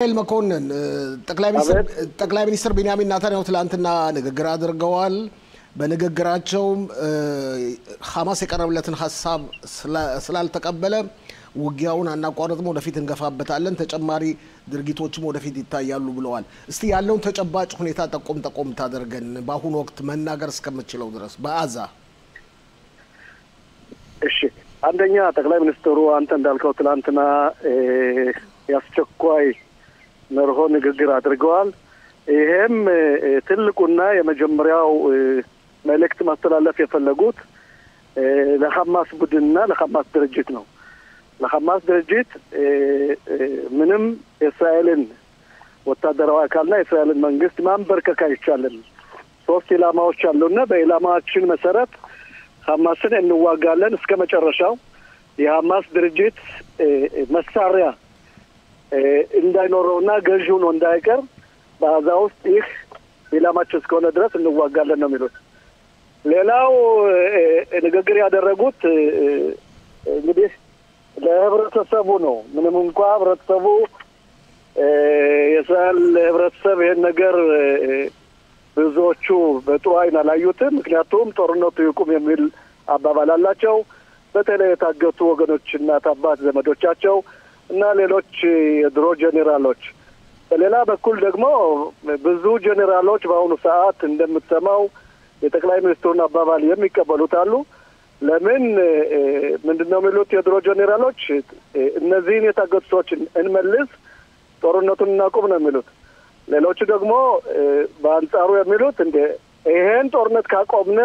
المكونن ጠቅላይ ሚኒስትር ቢንያሚን ኔታንያሁ ትላንትና ንግግር አድርገዋል በንግግራቸውም ሐማስ የቀረበለትን ሐሳብ ስላልተቀበለ ውጊያውን አናቋርጥም ወደፊት እንገፋበታለን ተጨማሪ ድርጊቶችም ወደፊት ይታያሉ ብለዋል እስቲ ያለውን ተጨባጭ ሁኔታ ጠቆም ታደርገን በአሁኑ ወቅት መናገር እስከምትችለው ድረስ በአዛ እሺ አንደኛ ጠቅላይ ሚኒስትሩ አንተ እንዳልከው ትላንትና ያስቸኳይ መርሆ ንግግር አድርገዋል ይሄም ትልቁና የመጀመሪያው መልእክት ማስተላለፍ የፈለጉት ለሐማስ ቡድንና ለሐማስ ድርጅት ነው ለሐማስ ድርጅት ምንም እስራኤልን ወታደራዊ አካልና እስራኤልን መንግስት ማንበርከክ አይቻልም ሶስት ኢላማዎች አሉና በኢላማችን መሰረት ሐማስን እንዋጋለን እስከመጨረሻው የሐማስ ድርጅት መሳሪያ እንዳይኖረውና ገዢው ነው እንዳይቀር በአዛ ውስጥ ይህ ኢላማችን እስከሆነ ድረስ እንዋጋለን ነው የሚሉት ሌላው ንግግር ያደረጉት እንግዲህ ለህብረተሰቡ ነው ምንም እንኳን ህብረተሰቡ የእስራኤል ህብረተሰብ ይሄን ነገር ብዙዎቹ በጥሩ አይን አላዩትም ምክንያቱም ጦርነቱ ይቁም የሚል አባባል አላቸው በተለይ የታገቱ ወገኖችና አባት ዘመዶቻቸው እና ሌሎች የድሮ ጄኔራሎች በሌላ በኩል ደግሞ ብዙ ጄኔራሎች በአሁኑ ሰዓት እንደምትሰማው የጠቅላይ ሚኒስትሩን አባባል የሚቀበሉት አሉ ለምን ምንድነው የሚሉት የድሮ ጄኔራሎች እነዚህን የታገቱ ሰዎች እንመልስ ጦርነቱን እናቁም ነው የሚሉት ሌሎች ደግሞ በአንጻሩ የሚሉት እንደ ይሄን ጦርነት ካቆምነ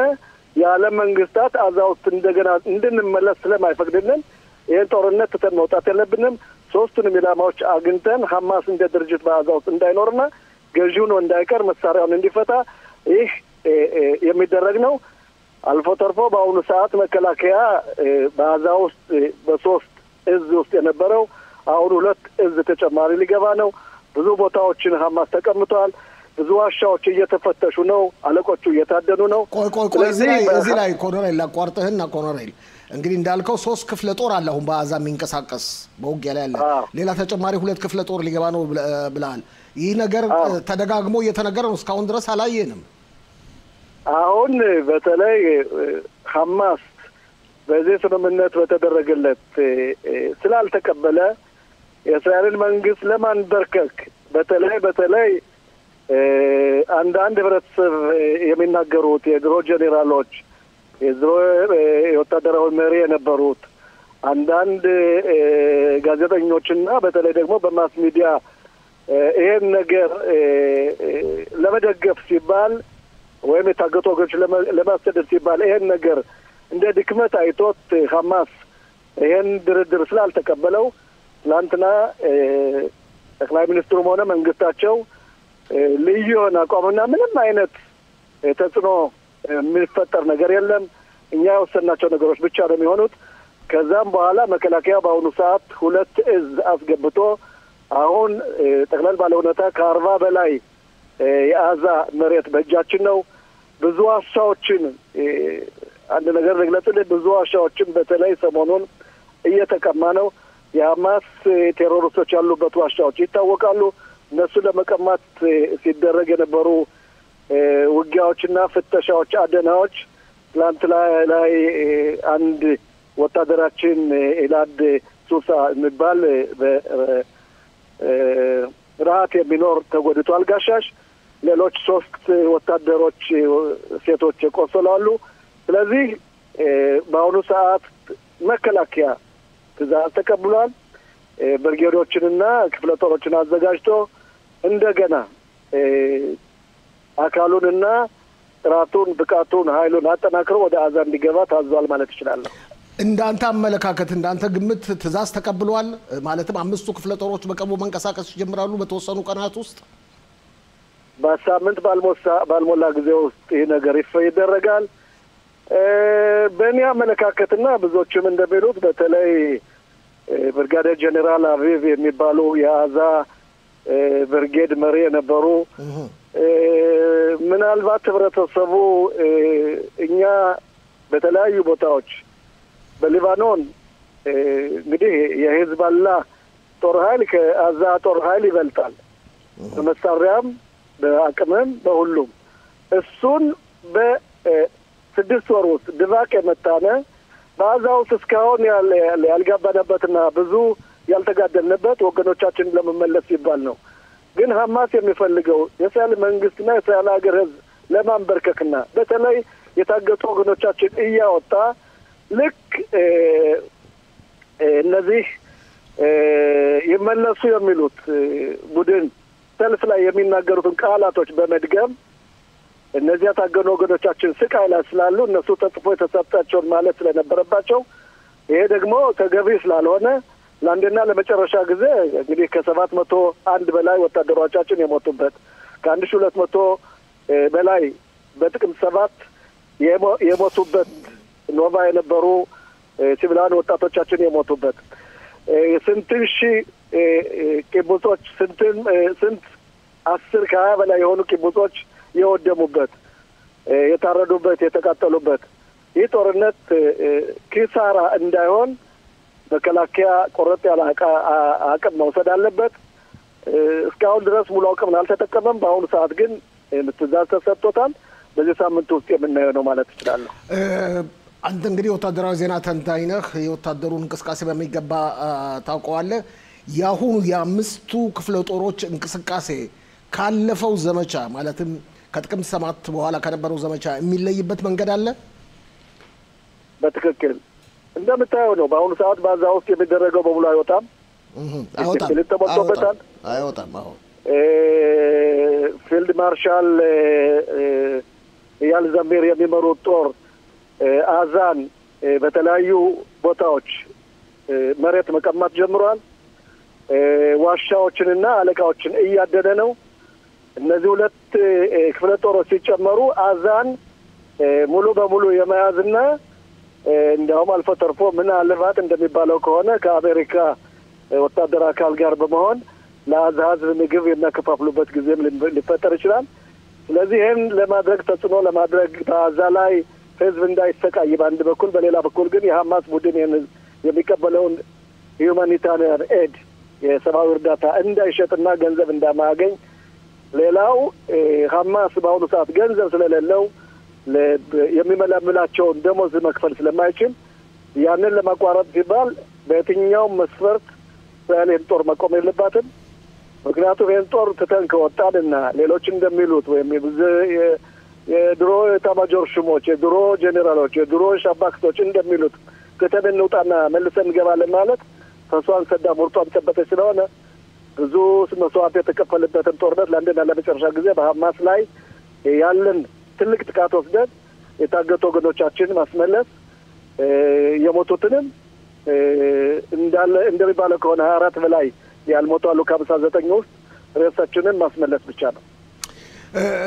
የዓለም መንግስታት አዛውት እንደገና እንድንመለስ ስለማይፈቅድልን ይሄን ጦርነት ተተን መውጣት የለብንም ሶስቱንም ኢላማዎች አግኝተን ሐማስ እንደ ድርጅት በአዛውት እንዳይኖርና ገዢው ነው እንዳይቀር መሳሪያውን እንዲፈታ ይህ የሚደረግ ነው አልፎ ተርፎ በአሁኑ ሰዓት መከላከያ በአዛ ውስጥ በሶስት እዝ ውስጥ የነበረው አሁን ሁለት እዝ ተጨማሪ ሊገባ ነው ብዙ ቦታዎችን ሐማስ ተቀምጧል ብዙ ዋሻዎች እየተፈተሹ ነው አለቆቹ እየታደኑ ነው ቆይ እዚህ ላይ ኮሎኔል ላቋርጥህና ኮሎኔል እንግዲህ እንዳልከው 3 ክፍለ ጦር አለ አሁን በአዛ የሚንቀሳቀስ በውጊያ ላይ አለ ሌላ ተጨማሪ 2 ክፍለ ጦር ሊገባ ነው ብለሃል ይህ ነገር ተደጋግሞ እየተነገረ ነው እስካሁን ድረስ አላየንም አሁን በተለይ ሐማስ በዚህ ስምምነት በተደረገለት ስላልተቀበለ የእስራኤልን መንግስት ለማንበርከክ በተለይ አንዳንድ ህብረተሰብ የሚናገሩት የድሮ ጄኔራሎች የድሮ የወታደራዊ መሪ የነበሩት አንዳንድ ጋዜጠኞችና በተለይ ደግሞ በማስ ሚዲያ ይሄን ነገር ለመደገፍ ሲባል ወይም የታገቱ ወገኖች ለማስተዳደር ሲባል ይሄን ነገር እንደ ድክመት አይቶት ሐማስ ይሄን ድርድር ስላልተቀበለው ትላንትና ጠቅላይ ሚኒስትሩም ሆነ መንግስታቸው ልዩ የሆነ አቋምና ምንም አይነት ተጽዕኖ የሚፈጠር ነገር የለም እኛ የወሰናቸው ነገሮች ብቻ ነው የሚሆኑት ከዛም በኋላ መከላከያ በአሁኑ ሰዓት 2 እዝ አስገብቶ አሁን ጠቅላላ ባለ ሁኔታ ከ40 በላይ የአዛ መሬት በእጃችን ነው ብዙ ዋሻዎችን አንድ ነገር ለግለጽልህ ብዙ ዋሻዎችን በተለይ ሰሞኑን እየተቀማ ነው የሐማስ ቴሮሪስቶች ያሉበት ዋሻዎች ይታወቃሉ እነሱ ለመቀማት ሲደረግ የነበሩ ውጊያዎችና ፍተሻዎች አደናዎች ትላንት ላይ አንድ ወታደራችን ኢላድ ሱሳ የሚባል በረሃት የሚኖር ተጎድቷል ጋሻሽ ሌሎች 3 ወታደሮች ሴቶች ቆሰላሉ ስለዚህ በአሁኑ ሰዓት መከላከያ ትዕዛዝ ተቀብሏል ብርጌዶችንና ክፍለ ጦሮችን አዘጋጅቶ እንደገና አካሉንና ጥራቱን ብቃቱን ኃይሉን አጠናክሮ ወደ አዛ እንዲገባ ታዟል ማለት ይችላል እንዳንተ አመለካከት እንዳንተ ግምት ትዕዛዝ ተቀብሏል ማለትም 5 ክፍለ ጦሮች በቀቡ መንቀሳቀስ ይጀምራሉ በተወሰኑ ቀናት ውስጥ በሳምንት ባልሞላ ጊዜ ውስጥ ይሄ ነገር ይደረጋል በእኔ አመለካከትና ብዙዎችም እንደሚሉት በተለይ ብርጋዴር ጄኔራል አቪቭ የሚባሉ የአዛ ብርጌድ መሪ የነበሩ ምናልባት ህብረተሰቡ እኛ በተለያዩ ቦታዎች በሊባኖን እንግዲህ የሂዝቦላ ጦር ኃይል ከአዛ ጦር ኃይል ይበልጣል በመሳሪያም በአቅምም በሁሉም እሱን በ6 ወር ውስጥ ድባቅ የመታነ በአዛ ውስጥ እስካሁን ያልገባንበትና ብዙ ያልተጋደልንበት ወገኖቻችን ለመመለስ ይባል ነው። ግን ሐማስ የሚፈልገው የእስራኤል መንግስትና የእስራኤል ሀገር ህዝብ ለማንበርከክና በተለይ የታገቱ ወገኖቻችን እያወጣ ልክ እነዚህ ይመለሱ የሚሉት ቡድን ሰልፍ ላይ የሚናገሩትን ቃላቶች በመድገም እነዚህ የታገኑ ወገኖቻችን ስቃይ ላይ ስላሉ እነሱ ተጽፎ የተሰጣቸውን ማለት ስለነበረባቸው ይሄ ደግሞ ተገቢ ስላልሆነ ለአንድና ለመጨረሻ ጊዜ እንግዲህ ከ701 በላይ ወታደሮቻችን የሞቱበት ከ1200 በላይ በጥቅምት 7 የሞቱበት ኖቫ የነበሩ ሲቪላን ወጣቶቻችን የሞቱበት ስንት ሺህ ቂቡጾች ስንት 10 ከ20 በላይ የሆኑ ቂቡጾች የወደሙበት የታረዱበት የተቃጠሉበት ይህ ጦርነት ኪሳራ እንዳይሆን መከላከያ ቆረጥ ያለ አቅም መውሰድ አለበት። እስካሁን ድረስ ሙሉ አቅም አልተጠቀመም። በአሁኑ ሰዓት ግን ትዕዛዝ ተሰጥቶታል። በዚህ ሳምንት ውስጥ የምናየው ነው ማለት እችላለሁ። አንተ እንግዲህ ወታደራዊ ዜና ተንታኝ ነህ። የወታደሩን እንቅስቃሴ በሚገባ ታውቀዋለህ። የአሁኑ የአምስቱ ክፍለ ጦሮች እንቅስቃሴ ካለፈው ዘመቻ ማለትም ከጥቅምት 7 በኋላ ከነበረው ዘመቻ የሚለይበት መንገድ አለ? በትክክል እንደምታየው ነው። በአሁኑ ሰዓት በዛ ውስጥ የሚደረገው በሙሉ አይወጣም። አይወጣም። አሁን ፊልድ ማርሻል ኢያል ዛሚር የሚመሩት ጦር አዛን በተለያዩ ቦታዎች መሬት መቀማት ጀምሯል። ዋሻዎችንና አለቃዎችን እያደነ ነው። እነዚህ ሁለት ክፍለ ጦሮች ሲጨመሩ አዛን ሙሉ በሙሉ የመያዝና እንዲያውም አልፎ ተርፎ ምናልባት እንደሚባለው ከሆነ ከአሜሪካ ወታደር አካል ጋር በመሆን ለአዛ ህዝብ ምግብ የሚያከፋፍሉበት ጊዜም ሊፈጠር ይችላል። ስለዚህ ይህን ለማድረግ ተጽዕኖ ለማድረግ በአዛ ላይ ህዝብ እንዳይሰቃይ በአንድ በኩል፣ በሌላ በኩል ግን የሐማስ ቡድን የሚቀበለውን ሂውማኒታሪያን ኤድ የሰብአዊ እርዳታ እንዳይሸጥና ገንዘብ እንዳማያገኝ፣ ሌላው ሐማስ በአሁኑ ሰዓት ገንዘብ ስለሌለው የሚመለምላቸውን ደሞዝ መክፈል ስለማይችል ያንን ለማቋረጥ ሲባል በየትኛውም መስፈርት እስራኤል ጦር መቆም የለባትም። ምክንያቱም ይህን ጦር ትተን ከወጣንና ሌሎች እንደሚሉት ወይም የድሮ ኤታማዦር ሹሞች፣ የድሮ ጄኔራሎች፣ የድሮ ሻባክቶች እንደሚሉት ትተን እንውጣና መልሰን እንገባለን ማለት ተስፋን ሰዳም ወርጧን ጨበጠች ስለሆነ ብዙ መስዋዕት የተከፈለበትን ጦርነት ለአንድና ለመጨረሻ ጊዜ በሐማስ ላይ ያለን ትልቅ ጥቃት ወስደን የታገቱ ወገኖቻችን ማስመለስ፣ የሞቱትንም እንዳለ እንደሚባለው ከሆነ 24 በላይ ያልሞቱ አሉ ከ59 ውስጥ ሬሳችንን ማስመለስ ብቻ ነው።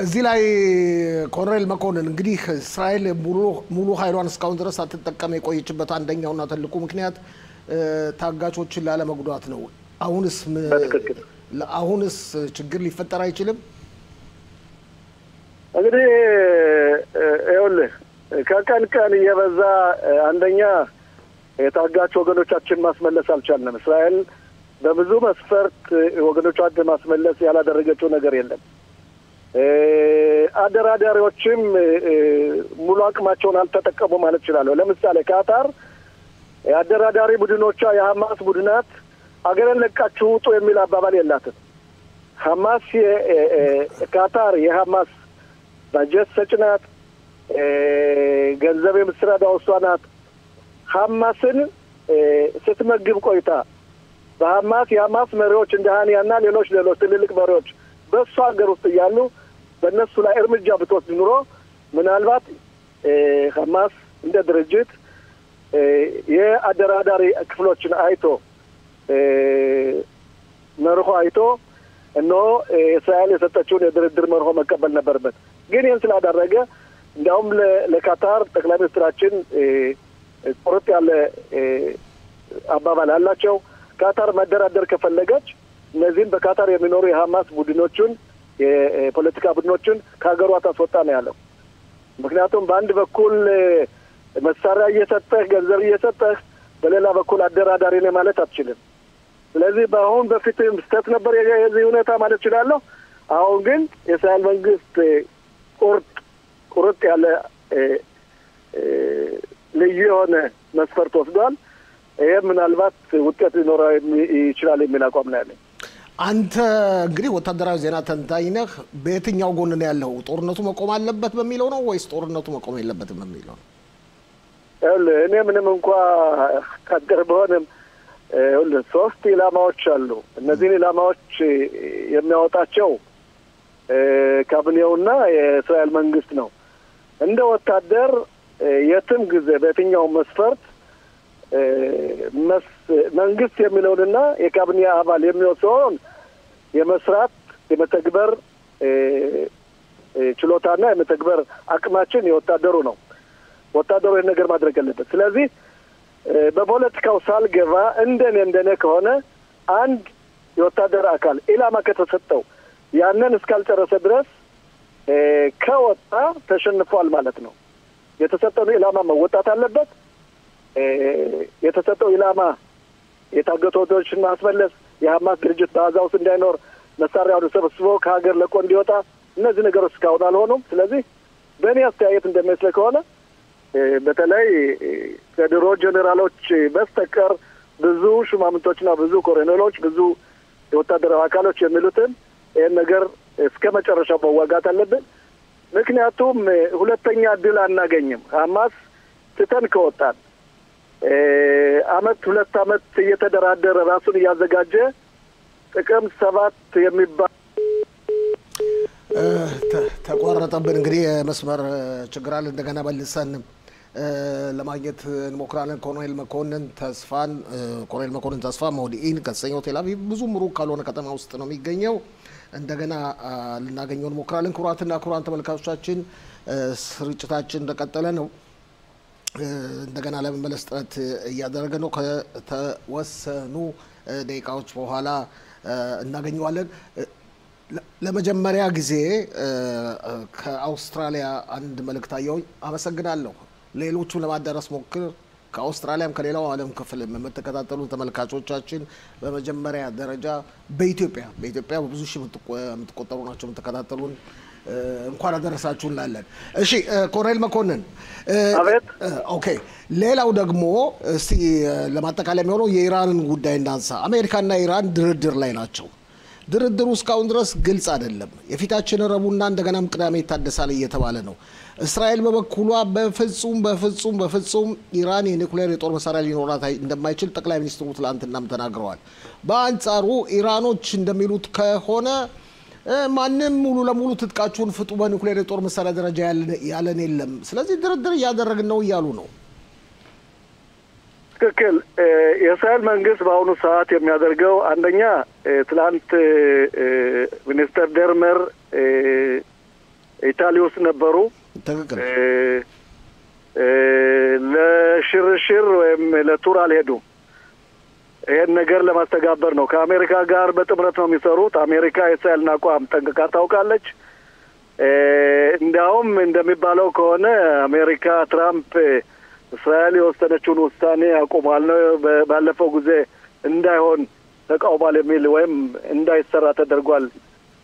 እዚህ ላይ ኮሎኔል መኮንን እንግዲህ እስራኤል ሙሉ ኃይሏን እስካሁን ድረስ አትጠቀም የቆየችበት አንደኛውና ትልቁ ምክንያት ታጋቾችን ላለመጉዳት ነው። አሁንስ ችግር ሊፈጠር አይችልም? እንግዲህ ይኸውልህ ከቀን ቀን እየበዛ አንደኛ የታጋች ወገኖቻችን ማስመለስ አልቻልንም። እስራኤል በብዙ መስፈርት ወገኖቿን ማስመለስ ያላደረገችው ነገር የለም። አደራዳሪዎችም ሙሉ አቅማቸውን አልተጠቀሙ ማለት ይችላል። ለምሳሌ ካታር የአደራዳሪ ቡድኖቿ የሐማስ ቡድናት አገርን ለቃችሁ ውጡ የሚል አባባል የላትም። ሐማስ ካታር የሐማስ ባጀት ሰጪ ናት። ገንዘብ የምትረዳው እሷ ናት። ሐማስን ስትመግብ ቆይታ በሐማስ የሐማስ መሪዎች እንደ ሃኒያና ሌሎች ትልልቅ መሪዎች በእሱ ሀገር ውስጥ እያሉ በእነሱ ላይ እርምጃ ብትወስድ ኑሮ ምናልባት ሐማስ እንደ ድርጅት የአደራዳሪ ክፍሎችን አይቶ መርሆ አይቶ እነሆ እስራኤል የሰጠችውን የድርድር መርሆ መቀበል ነበረበት። ግን ይህን ስላደረገ እንዲያውም ለካታር ጠቅላይ ሚኒስትራችን ቁርጥ ያለ አባባል አላቸው። ካታር መደራደር ከፈለገች እነዚህም በካታር የሚኖሩ የሐማስ ቡድኖቹን የፖለቲካ ቡድኖቹን ከሀገሯ ታስወጣ ነው ያለው። ምክንያቱም በአንድ በኩል መሳሪያ እየሰጠህ ገንዘብ እየሰጠህ በሌላ በኩል አደራዳሪ ነህ ማለት አትችልም። ስለዚህ በአሁን በፊትም ስተት ነበር የዚህ ሁኔታ ማለት ይችላለሁ። አሁን ግን የእስራኤል መንግስት ቁርጥ ያለ ልዩ የሆነ መስፈርት ወስዷል። ይሄ ምናልባት ውጤት ሊኖረው ይችላል የሚል አቋም ነው ያለኝ። አንተ እንግዲህ ወታደራዊ ዜና ተንታኝ ነህ። በየትኛው ጎን ነው ያለው? ጦርነቱ መቆም አለበት በሚለው ነው ወይስ ጦርነቱ መቆም የለበትም በሚለው ነው? እኔ ምንም እንኳ ካገር በሆነም ሶስት ኢላማዎች አሉ። እነዚህን ኢላማዎች የሚያወጣቸው ካቢኔውና የእስራኤል መንግስት ነው። እንደ ወታደር የትም ጊዜ በየትኛው መስፈርት መንግስት የሚለውንና የካቢኔ አባል የሚወስነውን የመስራት የመተግበር ችሎታና የመተግበር አቅማችን የወታደሩ ነው። ወታደሩ ይህን ነገር ማድረግ አለበት። ስለዚህ በፖለቲካው ሳልገባ እንደኔ ከሆነ አንድ የወታደር አካል ኢላማ ከተሰጠው ያንን እስካልጨረሰ ድረስ ከወጣ ተሸንፏል ማለት ነው። የተሰጠው ኢላማ መወጣት አለበት። የተሰጠው ኢላማ የታገቱ ወታደሮችን ማስመለስ፣ የሐማስ ድርጅት በጋዛ ውስጥ እንዳይኖር መሳሪያውን ሰብስቦ ከሀገር ለቆ እንዲወጣ፣ እነዚህ ነገሮች እስካሁን አልሆኑም። ስለዚህ በእኔ አስተያየት እንደሚመስለኝ ከሆነ በተለይ ከድሮ ጀኔራሎች በስተቀር ብዙ ሹማምንቶችና ብዙ ኮሎኔሎች፣ ብዙ የወታደራዊ አካሎች የሚሉትን ይህን ነገር እስከ መጨረሻው መዋጋት አለብን። ምክንያቱም ሁለተኛ እድል አናገኝም። ሐማስ ትተን ከወጣን ሁለት አመት እየተደራደረ ራሱን እያዘጋጀ ጥቅምት 7 የሚባል ተቋረጠብን። እንግዲህ የመስመር ችግር አለ። እንደገና መልሰን ለማግኘት እንሞክራለን። ኮሎኔል መኮንን ተስፋ ሞዲኢን ከሰኞ ቴል አቪቭ ብዙም ሩቅ ካልሆነ ከተማ ውስጥ ነው የሚገኘው። እንደገና ልናገኘው እንሞክራለን። ክቡራትና ክቡራን ተመልካቾቻችን ስርጭታችን እንደቀጠለ ነው። እንደገና ለመመለስ ጥረት እያደረገ ነው። ከተወሰኑ ደቂቃዎች በኋላ እናገኘዋለን። ለመጀመሪያ ጊዜ ከአውስትራሊያ አንድ መልእክት አየሁኝ። አመሰግናለሁ። ሌሎቹን ለማዳረስ ሞክር። ከአውስትራሊያም ከሌላው ዓለም ክፍል የምትከታተሉ ተመልካቾቻችን በመጀመሪያ ደረጃ በኢትዮጵያ በብዙ ሺህ የምትቆጠሩ ናቸው የምትከታተሉን። እንኳን አደረሳችሁ እንላለን። እሺ ኮሎኔል መኮንን፣ አቤት። ኦኬ፣ ሌላው ደግሞ እስቲ ለማጠቃለያ የሚሆነው የኢራንን ጉዳይ እናንሳ። አሜሪካና ኢራን ድርድር ላይ ናቸው። ድርድሩ እስካሁን ድረስ ግልጽ አይደለም። የፊታችን ረቡዕና እንደገናም ቅዳሜ ይታደሳል እየተባለ ነው። እስራኤል በበኩሏ በፍጹም ኢራን የኒውክሌር የጦር መሳሪያ ሊኖራት እንደማይችል ጠቅላይ ሚኒስትሩ ትላንትናም ተናግረዋል። በአንጻሩ ኢራኖች እንደሚሉት ከሆነ ማንም ሙሉ ለሙሉ ትጥቃችሁን ፍጡ፣ በኒውክሌር የጦር መሳሪያ ደረጃ ያለን የለም፣ ስለዚህ ድርድር እያደረግን ነው እያሉ ነው። ትክክል። የእስራኤል መንግስት በአሁኑ ሰዓት የሚያደርገው አንደኛ ትላንት ሚኒስተር ደርመር ኢታሊ ውስጥ ነበሩ። ትክክል። ለሽርሽር ወይም ለቱር አልሄዱም። ይህን ነገር ለማስተጋበር ነው። ከአሜሪካ ጋር በጥምረት ነው የሚሰሩት። አሜሪካ የእስራኤልን አቋም ጠንቅቃ ታውቃለች። እንዲያውም እንደሚባለው ከሆነ አሜሪካ ትራምፕ እስራኤል የወሰነችውን ውሳኔ አቁሟል ነው ባለፈው ጊዜ እንዳይሆን ተቃውሟል የሚል ወይም እንዳይሰራ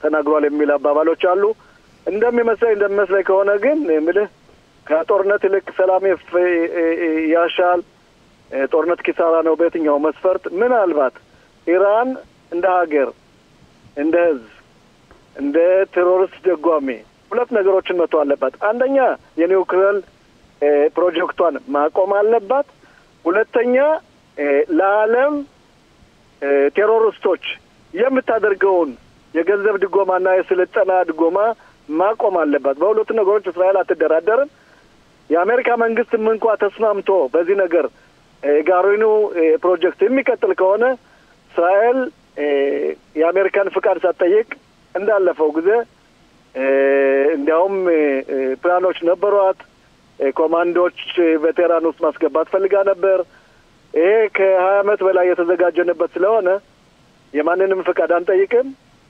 ተናግሯል የሚል አባባሎች አሉ። እንደሚመስለኝ ከሆነ ግን የምልህ ከጦርነት ይልቅ ሰላም ያሻል። ጦርነት ኪሳራ ነው በየትኛው መስፈርት። ምናልባት ኢራን እንደ ሀገር፣ እንደ ህዝብ፣ እንደ ቴሮሪስት ደጓሚ ሁለት ነገሮችን መተው አለባት። አንደኛ የኒውክሌር ፕሮጀክቷን ማቆም አለባት። ሁለተኛ ለዓለም ቴሮሪስቶች የምታደርገውን የገንዘብ ድጎማና የስልጠና ድጎማ ማቆም አለባት። በሁለቱ ነገሮች እስራኤል አትደራደርም። የአሜሪካ መንግስትም እንኳ ተስማምቶ በዚህ ነገር ጋሪኑ ፕሮጀክት የሚቀጥል ከሆነ እስራኤል የአሜሪካን ፍቃድ ሳትጠይቅ እንዳለፈው ጊዜ እንዲያውም ፕላኖች ነበሯት። ኮማንዶች ቬቴራን ውስጥ ማስገባት ፈልጋ ነበር። ይሄ ከ20 ዓመት በላይ የተዘጋጀንበት ስለሆነ የማንንም ፍቃድ አንጠይቅም።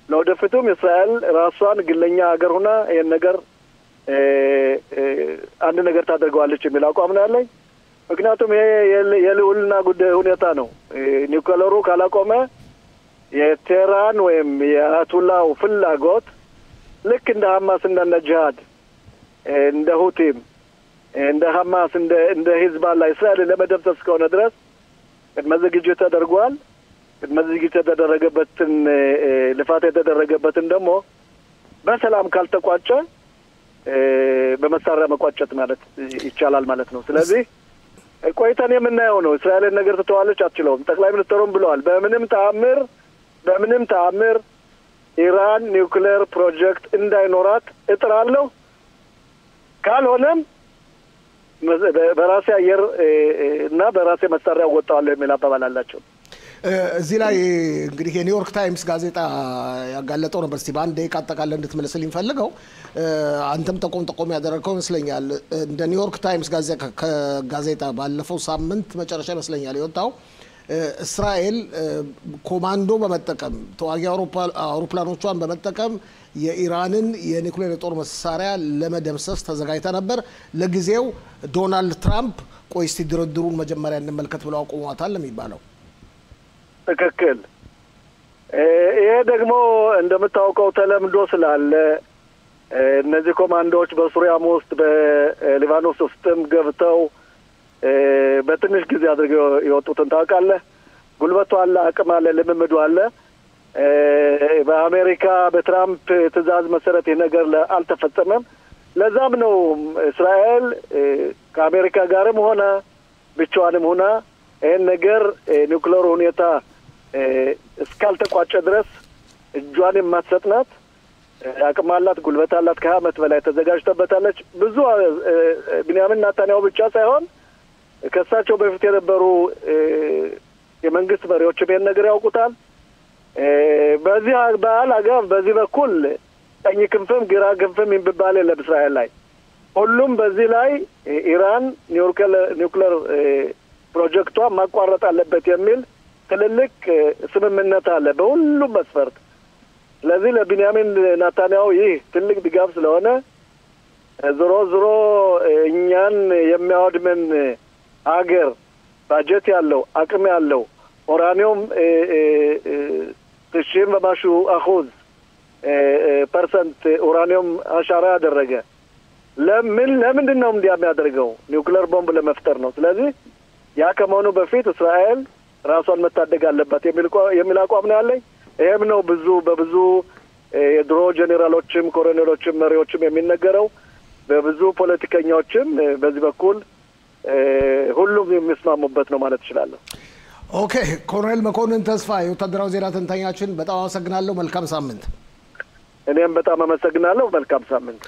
ለወደፊቱም እስራኤል ራሷን ግለኛ ሀገር ሆና ይሄን ነገር አንድ ነገር ታደርገዋለች የሚል አቋም ነው ያለኝ። ምክንያቱም ይሄ የልዑልና ጉዳይ ሁኔታ ነው። ኒውክሌሩ ካላቆመ የቴህራን ወይም የአያቶላው ፍላጎት ልክ እንደ ሐማስ እንደ ጂሃድ እንደ ሁቲም እንደ ሐማስ እንደ ሂዝባላ እስራኤልን ለመደምሰስ እስከሆነ ድረስ ቅድመ ዝግጅት ተደርጓል። ቅድመ ዝግጅት የተደረገበትን ልፋት የተደረገበትን ደግሞ በሰላም ካልተቋጨ በመሳሪያ መቋጨት ማለት ይቻላል ማለት ነው። ስለዚህ ቆይተን የምናየው ነው። እስራኤልን ነገር ትተዋለች አትችለውም። ጠቅላይ ሚኒስትሩም ብለዋል በምንም ተአምር ኢራን ኒውክሌር ፕሮጀክት እንዳይኖራት እጥራለሁ፣ ካልሆነም በራሴ አየር እና በራሴ መሳሪያ ወጣዋለሁ የሚል አባባል አላቸው። እዚህ ላይ እንግዲህ የኒውዮርክ ታይምስ ጋዜጣ ያጋለጠው ነበር። እስቲ በአንድ ደቂቃ አጠቃላይ እንድትመልስልኝ ፈልገው አንተም ጠቆም ያደረገው ይመስለኛል። እንደ ኒውዮርክ ታይምስ ጋዜጣ ባለፈው ሳምንት መጨረሻ ይመስለኛል የወጣው እስራኤል ኮማንዶ በመጠቀም ተዋጊ አውሮፕላኖቿን በመጠቀም የኢራንን የኒውክሌር የጦር መሳሪያ ለመደምሰስ ተዘጋጅታ ነበር። ለጊዜው ዶናልድ ትራምፕ ቆይ እስቲ ድርድሩን መጀመሪያ እንመልከት ብለው አቆሟታል የሚባለው ትክክል። ይሄ ደግሞ እንደምታውቀው ተለምዶ ስላለ እነዚህ ኮማንዶዎች በሱሪያም ውስጥ በሊባኖስ ውስጥም ገብተው በትንሽ ጊዜ አድርገው የወጡትን ታውቃለህ። ጉልበቱ አለ፣ አቅም አለ፣ ልምምዱ አለ። በአሜሪካ በትራምፕ ትዕዛዝ መሰረት ይህ ነገር አልተፈጸመም። ለዛም ነው እስራኤል ከአሜሪካ ጋርም ሆነ ብቻዋንም ሆና ይህን ነገር ኒውክሌር ሁኔታ እስካልተቋጨ ድረስ እጇን የማትሰጥናት። አቅም አላት፣ ጉልበት አላት። ከ20 ዓመት በላይ ተዘጋጅተበታለች። ብዙ ቢንያሚን ኔታንያሁ ብቻ ሳይሆን ከሳቸው በፊት የነበሩ የመንግስት መሪዎችም ይህን ነገር ያውቁታል። በዚህ አጋብ በዚህ በኩል ቀኝ ክንፍም ግራ ክንፍም ይባል የለም እስራኤል ላይ። ሁሉም በዚህ ላይ ኢራን ኒውክሌር ፕሮጀክቷ ማቋረጥ አለበት የሚል ትልልቅ ስምምነት አለ በሁሉም መስፈርት። ስለዚህ ለቢንያሚን ኔታንያሁ ይህ ትልቅ ድጋፍ ስለሆነ ዞሮ እኛን የሚያወድመን ሀገር ባጀት ያለው አቅም ያለው ኡራኒየም 90% ኡራኒየም አሻራ ያደረገ ለምንድን ነው እንዲያደርገው? ኒውክሌር ቦምብ ለመፍጠር ነው። ስለዚህ ያ ከመሆኑ በፊት እስራኤል ራሷን መታደግ አለባት የሚል አቋም ነው ያለኝ። ይሄም ነው በብዙ የድሮ ጄኔራሎችም ኮሎኔሎችም መሪዎችም የሚነገረው፣ በብዙ ፖለቲከኞችም በዚህ በኩል ሁሉም የሚስማሙበት ነው ማለት እችላለሁ። ኦኬ፣ ኮሎኔል መኮንን ተስፋ የወታደራዊ ዜና ተንታኛችን በጣም አመሰግናለሁ። መልካም ሳምንት። እኔም በጣም አመሰግናለሁ። መልካም ሳምንት።